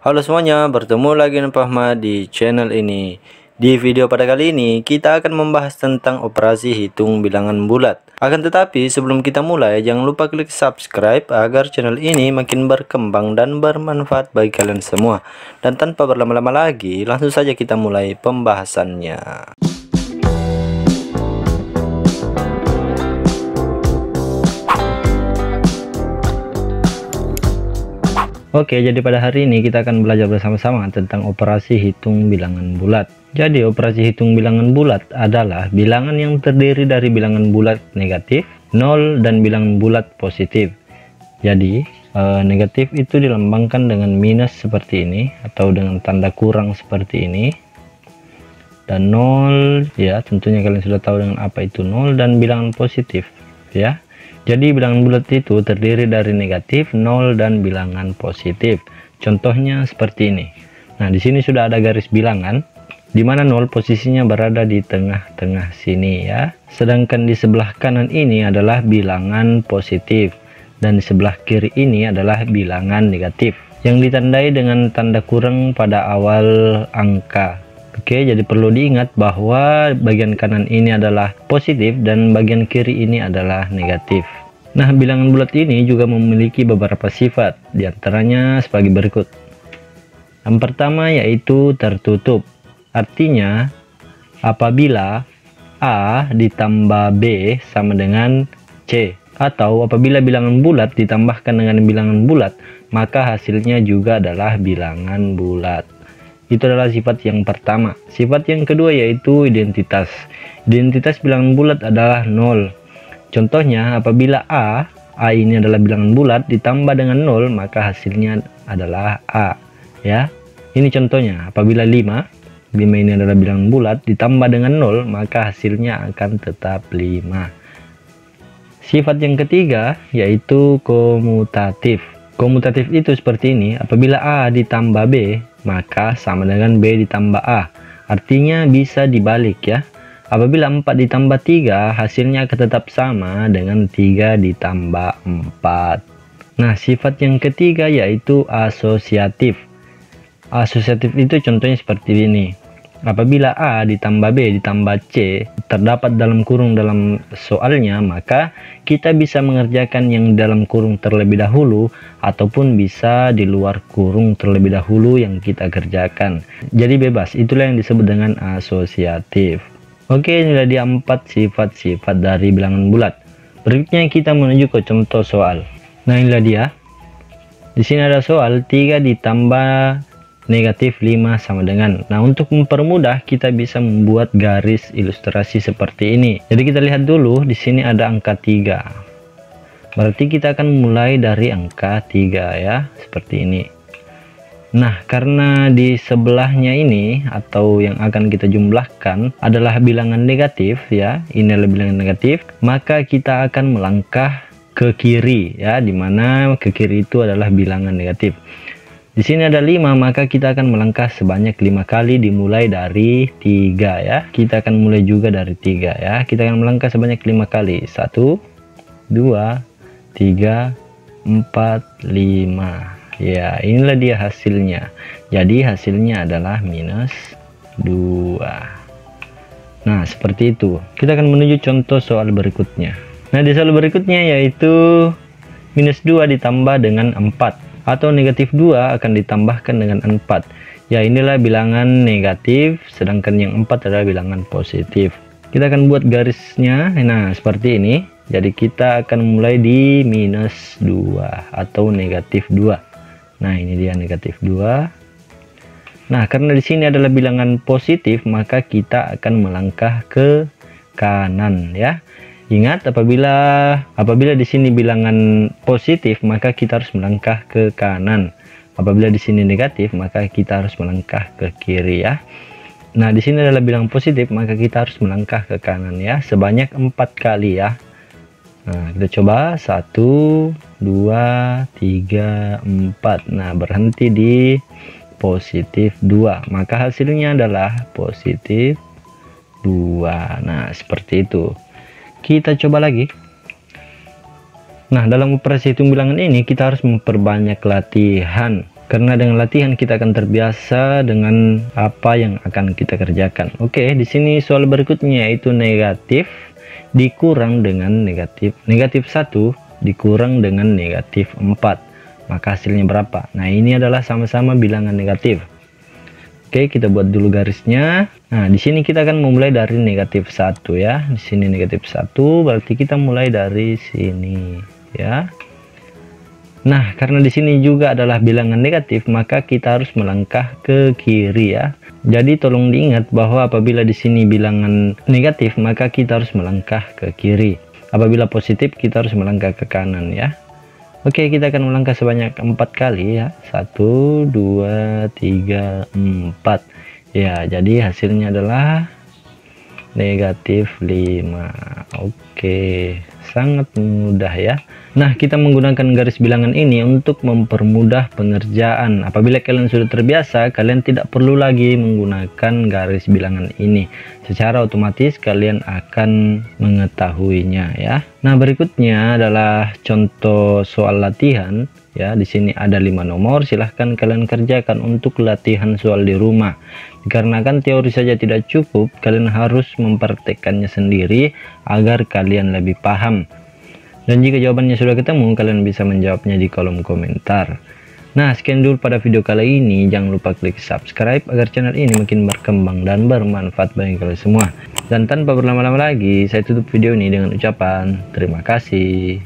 Halo semuanya, bertemu lagi dengan Fahma di channel ini. Di video pada kali ini, kita akan membahas tentang operasi hitung bilangan bulat. Akan tetapi, sebelum kita mulai, jangan lupa klik subscribe agar channel ini makin berkembang dan bermanfaat bagi kalian semua. Dan tanpa berlama-lama lagi, langsung saja kita mulai pembahasannya. Oke, jadi pada hari ini kita akan belajar bersama-sama tentang operasi hitung bilangan bulat. Jadi operasi hitung bilangan bulat adalah bilangan yang terdiri dari bilangan bulat negatif, 0, dan bilangan bulat positif. Jadi negatif itu dilambangkan dengan minus seperti ini atau dengan tanda kurang seperti ini. Dan 0 ya, tentunya kalian sudah tahu dengan apa itu 0, dan bilangan positif ya. Jadi bilangan bulat itu terdiri dari negatif, 0, dan bilangan positif. Contohnya seperti ini. Nah, di sini sudah ada garis bilangan di mana 0 posisinya berada di tengah-tengah sini ya. Sedangkan di sebelah kanan ini adalah bilangan positif dan di sebelah kiri ini adalah bilangan negatif yang ditandai dengan tanda kurang pada awal angka. Oke, jadi perlu diingat bahwa bagian kanan ini adalah positif dan bagian kiri ini adalah negatif. Nah, bilangan bulat ini juga memiliki beberapa sifat, diantaranya sebagai berikut. Yang pertama yaitu tertutup. Artinya, apabila A ditambah B sama dengan C, atau apabila bilangan bulat ditambahkan dengan bilangan bulat, maka hasilnya juga adalah bilangan bulat. Itu adalah sifat yang pertama. Sifat yang kedua yaitu identitas. Identitas bilangan bulat adalah 0. Contohnya, apabila A ini adalah bilangan bulat ditambah dengan 0, maka hasilnya adalah A ya. Ini contohnya, apabila 5 ini adalah bilangan bulat ditambah dengan 0, maka hasilnya akan tetap 5. Sifat yang ketiga yaitu komutatif. Komutatif itu seperti ini, apabila A ditambah B, maka sama dengan B ditambah A. Artinya bisa dibalik ya. Apabila 4 ditambah 3, hasilnya akan tetap sama dengan 3 ditambah 4. Nah, sifat yang ketiga yaitu asosiatif. Asosiatif itu contohnya seperti ini. Apabila A ditambah B ditambah C terdapat dalam kurung dalam soalnya, maka kita bisa mengerjakan yang dalam kurung terlebih dahulu ataupun bisa di luar kurung terlebih dahulu yang kita kerjakan. Jadi bebas, itulah yang disebut dengan asosiatif. Oke, inilah dia 4 sifat-sifat dari bilangan bulat. Berikutnya kita menuju ke contoh soal. Nah, inilah dia. Di sini ada soal 3 ditambah negatif 5 sama dengan. Nah, untuk mempermudah kita bisa membuat garis ilustrasi seperti ini. Jadi kita lihat dulu, di sini ada angka 3. Berarti kita akan mulai dari angka 3 ya, seperti ini. Nah, karena di sebelahnya ini atau yang akan kita jumlahkan adalah bilangan negatif ya, ini adalah bilangan negatif, maka kita akan melangkah ke kiri ya, dimana ke kiri itu adalah bilangan negatif. Di sini ada 5, maka kita akan melangkah sebanyak 5 kali dimulai dari 3 ya. Kita akan mulai juga dari 3 ya. Kita akan melangkah sebanyak 5 kali. 1, 2, 3, 4, 5. Ya, inilah dia hasilnya. Jadi hasilnya adalah minus 2. Nah, seperti itu. Kita akan menuju contoh soal berikutnya. Nah, di soal berikutnya yaitu minus 2 ditambah dengan 4. Atau negatif 2 akan ditambahkan dengan 4. Ya, inilah bilangan negatif, sedangkan yang 4 adalah bilangan positif. Kita akan buat garisnya, nah seperti ini. Jadi kita akan mulai di minus 2 atau negatif 2. Nah, ini dia negatif 2. Nah, karena di sini adalah bilangan positif, maka kita akan melangkah ke kanan ya. Ingat, apabila di sini bilangan positif, maka kita harus melangkah ke kanan. Apabila di sini negatif, maka kita harus melangkah ke kiri ya. Nah, di sini adalah bilangan positif, maka kita harus melangkah ke kanan ya, sebanyak 4 kali ya. Nah, kita coba 1, 2, 3, 4. Nah, berhenti di positif 2, maka hasilnya adalah positif 2. Nah, seperti itu. Kita coba lagi. Nah, dalam operasi hitung bilangan ini kita harus memperbanyak latihan Karena dengan latihan kita akan terbiasa dengan apa yang akan kita kerjakan. Oke, di sini soal berikutnya yaitu negatif dikurang dengan negatif. Negatif 1 dikurang dengan negatif 4. Maka hasilnya berapa? Nah, ini adalah sama-sama bilangan negatif. Oke, kita buat dulu garisnya. Nah, di sini kita akan memulai dari negatif 1 ya. Di sini negatif 1, berarti kita mulai dari sini ya. Nah, karena di sini juga adalah bilangan negatif, maka kita harus melangkah ke kiri ya. Jadi tolong diingat bahwa apabila di sini bilangan negatif, maka kita harus melangkah ke kiri. Apabila positif, kita harus melangkah ke kanan ya. Oke, kita akan melangkah sebanyak 4 kali ya. 1, 2, 3, 4. Ya, jadi hasilnya adalah negatif 5. Oke, sangat mudah ya. Nah, kita menggunakan garis bilangan ini untuk mempermudah pengerjaan. Apabila kalian sudah terbiasa, kalian tidak perlu lagi menggunakan garis bilangan ini. Secara otomatis kalian akan mengetahuinya ya. Nah, berikutnya adalah contoh soal latihan ya. Di sini ada 5 nomor, silahkan kalian kerjakan untuk latihan soal di rumah. Dikarenakan teori saja tidak cukup, kalian harus mempraktekkannya sendiri agar kalian lebih paham. Dan jika jawabannya sudah ketemu, kalian bisa menjawabnya di kolom komentar. Nah, sekian dulu pada video kali ini. Jangan lupa klik subscribe agar channel ini makin berkembang dan bermanfaat bagi kalian semua. Dan tanpa berlama-lama lagi, saya tutup video ini dengan ucapan terima kasih.